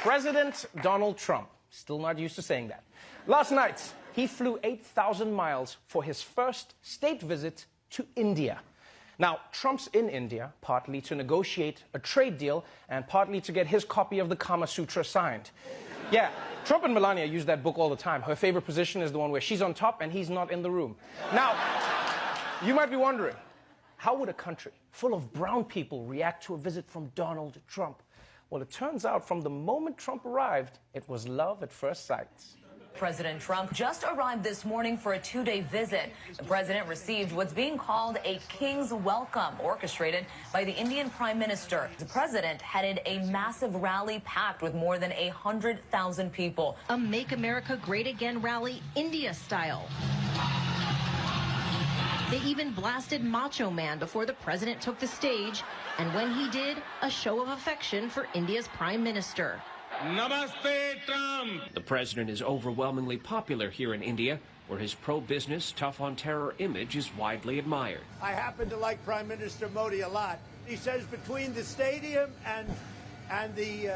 President Donald Trump, still not used to saying that. Last night, he flew 8,000 miles for his first state visit to India. Now, Trump's in India partly to negotiate a trade deal and partly to get his copy of the Kama Sutra signed. Yeah, Trump and Melania use that book all the time. Her favorite position is the one where she's on top and he's not in the room. Now, you might be wondering, how would a country full of brown people react to a visit from Donald Trump? Well, it turns out from the moment Trump arrived, it was love at first sight. President Trump just arrived this morning for a two-day visit. The president received what's being called a king's welcome, orchestrated by the Indian Prime Minister. The president headed a massive rally packed with more than 100,000 people. A Make America Great Again rally, India style. They even blasted Macho Man before the president took the stage. And when he did, a show of affection for India's Prime Minister. Namaste, Trump! The president is overwhelmingly popular here in India, where his pro-business, tough-on-terror image is widely admired. I happen to like Prime Minister Modi a lot. He says between the stadium and the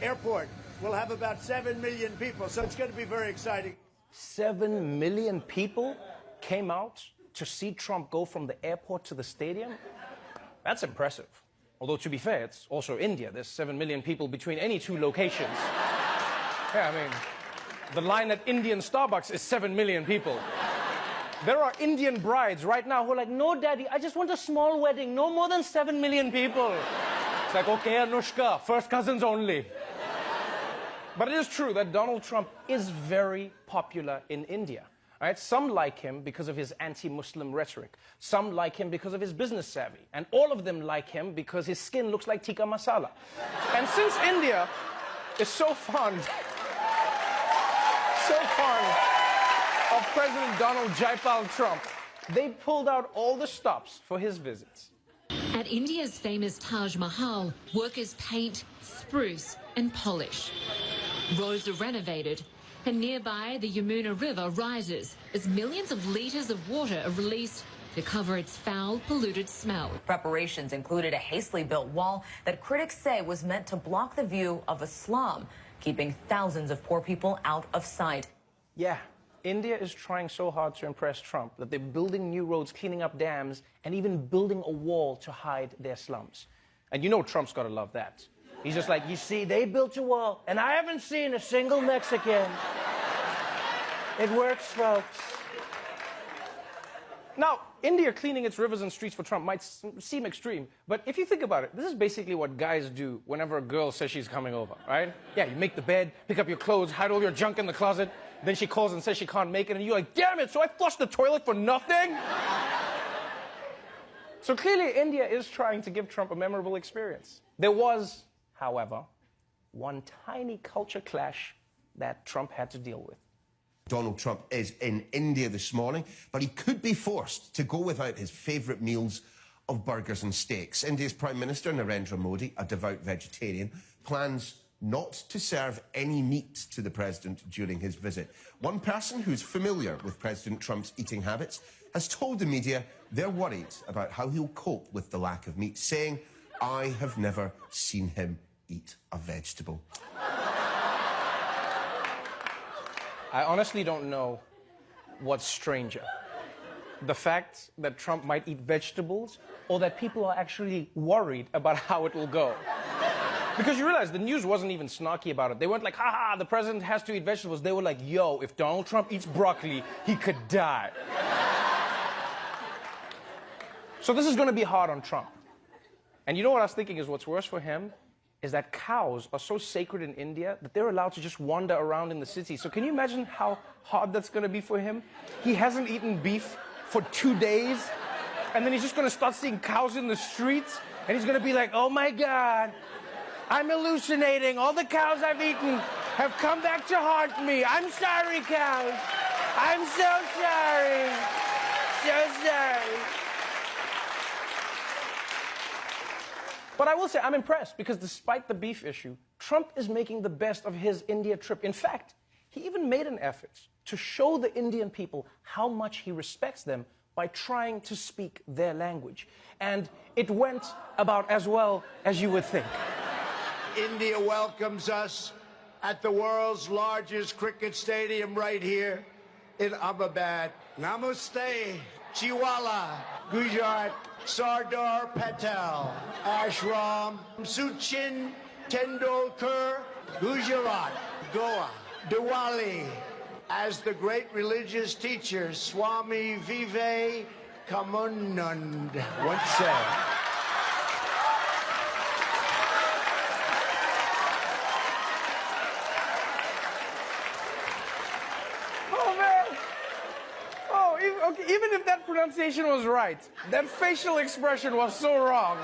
airport, we'll have about 7 million people, so it's going to be very exciting. 7 million people came out to see Trump go from the airport to the stadium? That's impressive. Although, to be fair, it's also India. There's 7 million people between any two locations. Yeah, I mean, the line at Indian Starbucks is 7 million people. There are Indian brides right now who are like, no, daddy, I just want a small wedding, no more than 7 million people. It's like, okay, Anushka, first cousins only. But it is true that Donald Trump is very popular in India. Right? Some like him because of his anti-Muslim rhetoric. Some like him because of his business savvy. And all of them like him because his skin looks like tikka masala. And since India is so fond of President Donald Jaipal Trump, they pulled out all the stops for his visits. At India's famous Taj Mahal, workers paint, spruce and polish. Roads are renovated. And nearby, the Yamuna River rises as millions of litres of water are released to cover its foul, polluted smell. Preparations included a hastily built wall that critics say was meant to block the view of a slum, keeping thousands of poor people out of sight. Yeah, India is trying so hard to impress Trump that they're building new roads, cleaning up dams, and even building a wall to hide their slums. And you know Trump's got to love that. He's just like, you see, they built a wall, and I haven't seen a single Mexican. It works, folks. Now, India cleaning its rivers and streets for Trump might seem extreme, but if you think about it, this is basically what guys do whenever a girl says she's coming over, right? Yeah, you make the bed, pick up your clothes, hide all your junk in the closet, then she calls and says she can't make it, and you're like, damn it, so I flushed the toilet for nothing? So clearly, India is trying to give Trump a memorable experience. There was, however, one tiny culture clash that Trump had to deal with. Donald Trump is in India this morning, but he could be forced to go without his favourite meals of burgers and steaks. India's Prime Minister, Narendra Modi, a devout vegetarian, plans not to serve any meat to the president during his visit. One person who's familiar with President Trump's eating habits has told the media they're worried about how he'll cope with the lack of meat, saying, I have never seen him eat a vegetable. I honestly don't know what's stranger. The fact that Trump might eat vegetables, or that people are actually worried about how it will go. Because you realize the news wasn't even snarky about it. They weren't like, ha, the president has to eat vegetables. They were like, yo, if Donald Trump eats broccoli, he could die. So this is going to be hard on Trump. And you know what I was thinking is what's worse for him is that cows are so sacred in India that they're allowed to just wander around in the city. So can you imagine how hard that's going to be for him? He hasn't eaten beef for 2 days, and then he's just going to start seeing cows in the streets, and he's going to be like, oh my God, I'm hallucinating. All the cows I've eaten have come back to haunt me. I'm sorry, cows. I'm so sorry. So sorry. But I will say I'm impressed because despite the beef issue, Trump is making the best of his India trip. In fact, he even made an effort to show the Indian people how much he respects them by trying to speak their language. And it went about as well as you would think. India welcomes us at the world's largest cricket stadium right here in Ahmedabad. Namaste, Chiwala, Gujarat, Sardar Patel, Ashram, Sachin Tendulkar, Gujarat, Goa, Diwali, as the great religious teacher Swami Vivekanand once said. Oh, man. Oh, even if that pronunciation was right, that facial expression was so wrong.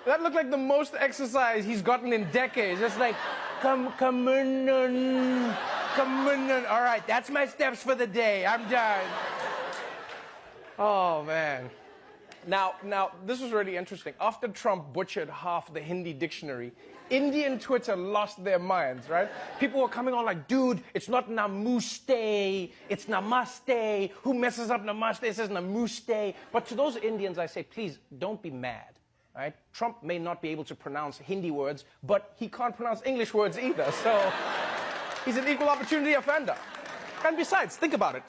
That looked like the most exercise he's gotten in decades. Just like, come on. All right, that's my steps for the day. I'm done. Oh, man. Now, this was really interesting. After Trump butchered half the Hindi dictionary, Indian Twitter lost their minds, right? People were coming on like, dude, it's not namuste, it's namaste. Who messes up namaste? It says namuste. But to those Indians, I say, please, don't be mad, right? Trump may not be able to pronounce Hindi words, but he can't pronounce English words either, so he's an equal opportunity offender. And besides, think about it.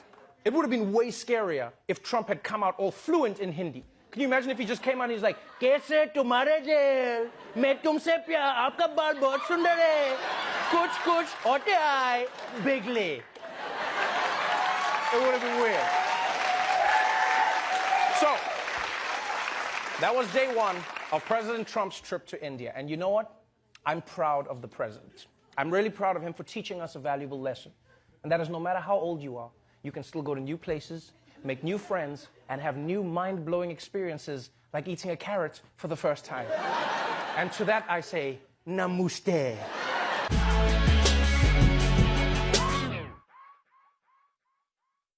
It would have been way scarier if Trump had come out all fluent in Hindi. Can you imagine if he just came out and he's like, "Kaise tumhare dil, main tumse pyar, aapka baal bahut sundar hai, kuch hote aaye, bigly." It would have been weird. So, that was day one of President Trump's trip to India. And you know what? I'm proud of the president. I'm really proud of him for teaching us a valuable lesson. And that is, no matter how old you are, you can still go to new places, make new friends, and have new mind-blowing experiences like eating a carrot for the first time. And to that I say, namaste.